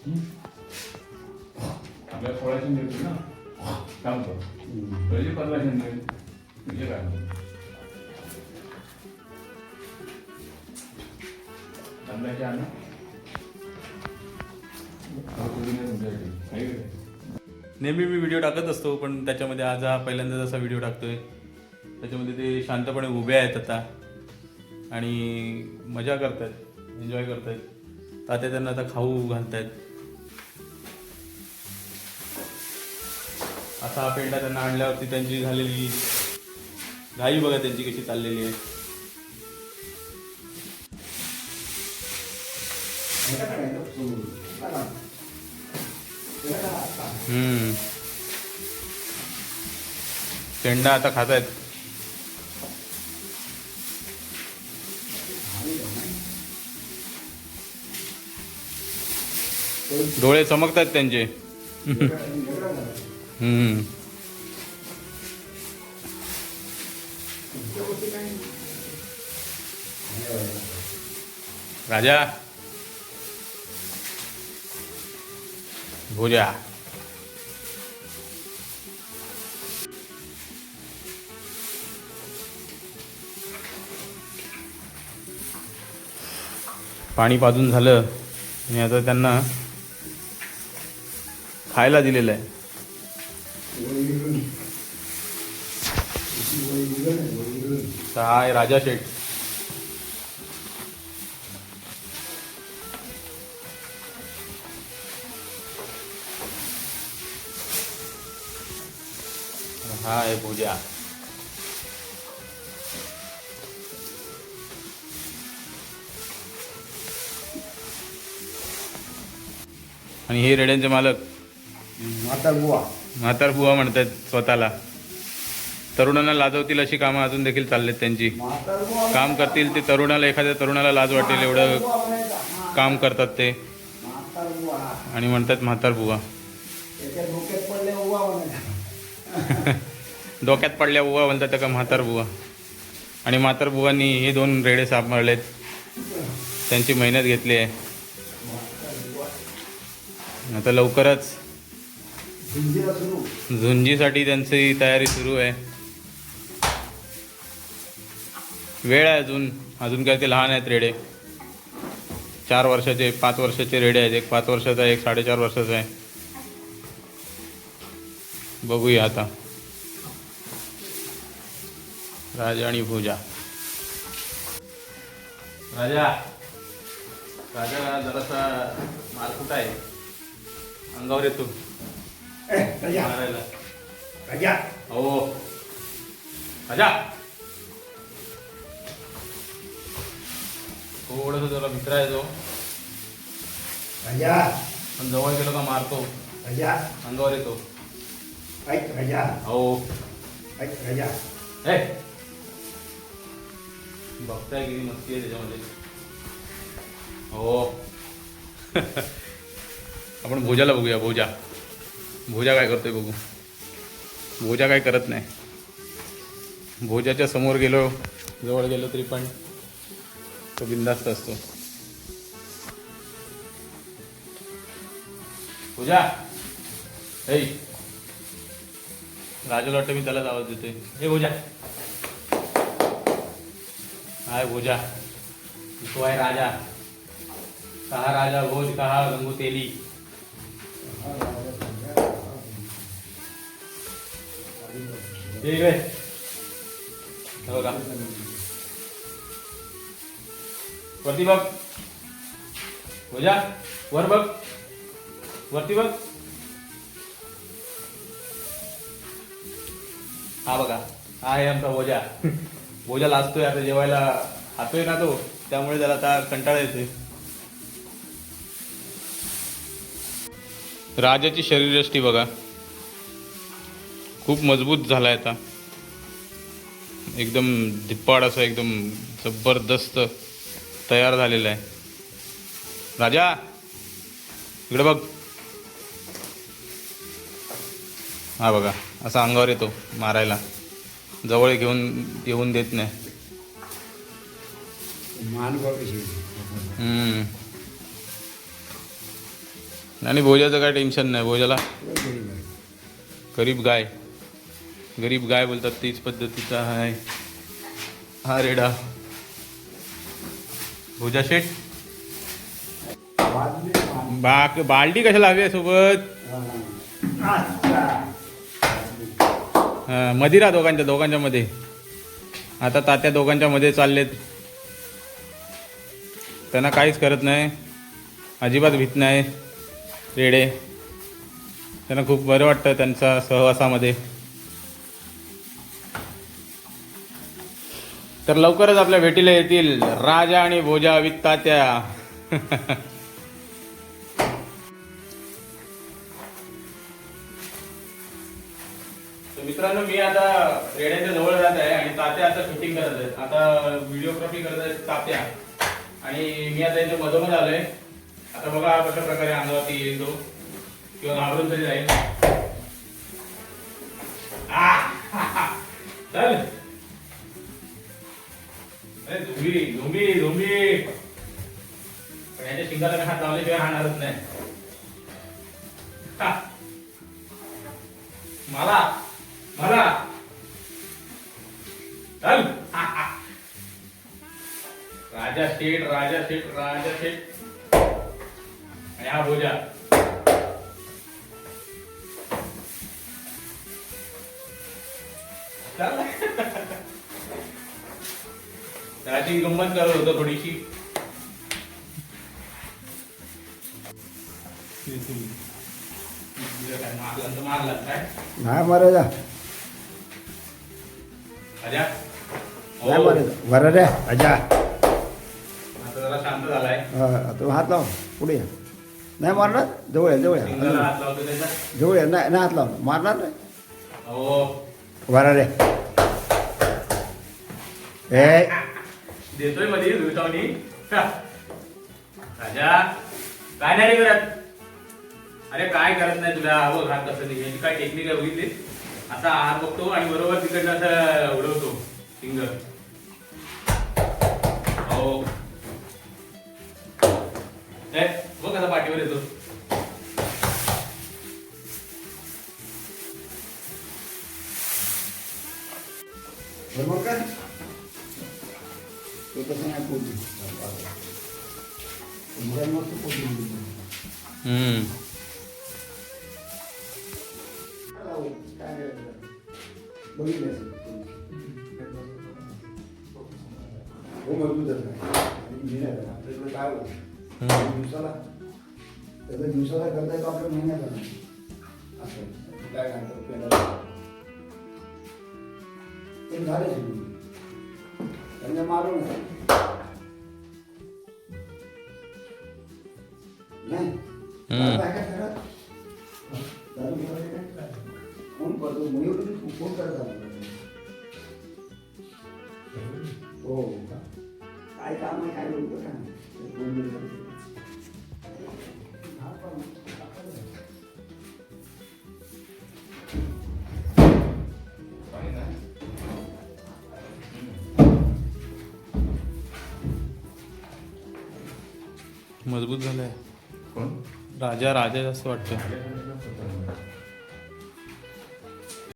आपल्याला 1600 मिळतो ना काम कर पहिले 1500 मिळेल म्हणजे काय अंदाजे आणा नेहमी मी व्हिडिओ टाकत असतो पण त्याच्यामध्ये आज हा पहिल्यांदाच असा व्हिडिओ टाकतोय. त्याच्यामध्ये ते शांतपणे उभे आहेत आता आणि मजा करतायत, एन्जॉय करतायत. तात्या त्यांना आता खाऊ घालतायत. असा हा पेंडा त्यांना आणल्यावरती त्यांची झालेली घाई बघा त्यांची कशी चाललेली आहे. पेंडा आता खातायत. डोळे चमकतात त्यांचे. राजा भोजा पाणी पाजून झालं आणि आता त्यांना खायला दिलेलं आहे. हा आहे राजा शेठ. हा आहे पूजा. आणि हे रेड्यांचे मालक म्हातार बुवा म्हणतात स्वतःला. तरुणांना लाजवतील अशी कामं अजून देखील चाललेत त्यांची. काम करतील ते तरुणाला, एखाद्या तरुणाला लाज वाटेल एवढं काम करतात ते आणि म्हणतात म्हातार बुवा. डोक्यात पडल्या बुवा म्हणतात त्या का म्हातार बुवा. आणि म्हातार बुवांनी हे 2 रेडे सांभाळलेत, त्यांची मेहनत घेतली आहे. आता लवकरच झुंजीसाठी त्यांची तयारी सुरू आहे. वेळ आहे अजून काय ते लहान आहेत रेडे. 4 वर्षाचे 5 वर्षाचे रेडे आहेत. एक 5 वर्षाचा आहे, एक 4.5 वर्षाचा आहे. बघूया आता. राजा आणि भोजा. राजा जरासा मारकुटा आहे, अंगावर येतो मारायला. हो राजा थोडस जरा भित्रा आहे तो, पण जवळ गेलो का मारतो, अंगावर येतो. हो बघताय किती मस्ती आहे त्याच्यामध्ये. हो आपण भोजाला बघूया. भोजा काय करतोय बघू. भोजा काय करत नाही. भोजाच्या समोर गेलो, जवळ गेलो तरी पण तो बिंदास्त असतो. भोजा ऐ राजूला वाटतं मी त्यालाच आवाज देतोय. हे भोजा. हाय भोजा, तो आहे राजा. कहा राजा भोज, कहा गंगू तेली. बघा वरती बघ भोजा, वर बघ, वरती बघ. हा बघा, हा आहे आमचा भोजा. भोजा लाजतोय आता, जेवायला खातोय ना तो, त्यामुळे त्याला आता कंटाळा येतोय. राजाची शरीरयष्टी बघा, खूप मजबूत झालाय आता. एकदम धिप्पाड असं एकदम जबरदस्त तयार झालेला आहे. राजा इकडे बघ. हा बघा असा अंगावर येतो मारायला, जवळ येऊन देत नाही. आणि भोजाचं काय टेन्शन नाही. भोजाला गरीब आहे. गरीब गाय बोलतात तीच पद्धतीचा आहे हा रेडा. भोजा शेठ बाल्टी कशाला हवी आहे सोबत. मदिरा दोघांच्या मध्ये. आता तात्या दोघांच्या मध्ये चाललेत. त्यांना काहीच करत नाही, अजिबात भीत नाही रेडे. त्यांना खूप बरं वाटतं त्यांच्या सहवासामध्ये. तर लवकरच आपल्या भेटीला येतील राजा आणि भोजा विथ तात्या. मित्रांनो मी आता रेड्याच्या जवळ जात आहे आणि तात्या आता शूटिंग करत आहेत. आता व्हिडिओग्राफी करत आहेत तात्या आणि मी आता इथे मधोमध आलोय. आता बघा कशा प्रकारे अंगावरती येईल तो किंवा घाबरून तरी जाईल. चल अरे झोंबी पण याच्या शिंगाला हात लावल्याशिवाय राहणारच नाही. मला चल. राजा शेठ आणि हा भोजा. त्याची गंमत करत होतो थोडीशी. मारला काय नाही मारायचा. राजा नाही मारायचा. बरं रे राजा. आता जरा शांत झालाय. तू हात लाव पुढे या. नाही मारणार. जवळ या. शिंगाला हात लावतो त्याचा. जवळ या. नाही हात लाव. मारणार नाही. हो बरं रे. ए देतोय मध्ये दुचावणी. राजा काय नाही रे करत. अरे काय करत नाही तुला. हो हात कसं याची काय टेक्निक आहे बघितली. असा हात बघतो आणि बरोबर तिकडनं असं उडवतो सिंग. हो बघ कसा पाठीवर येतो. बरोबर का तो तसं नाही पोचू. बघितलं हो मजबूतच नाही. आपल्याकडे काय होतं दिवसाला करता येतो आपल्या महिन्याला नाही. असं काय करतात ते झाले त्यांना मारून नाही. फोन करतो फोन करत हो काय काम आहे काय बोलतो का. मजबूत झालाय. कोण राजा जास्त वाटतं.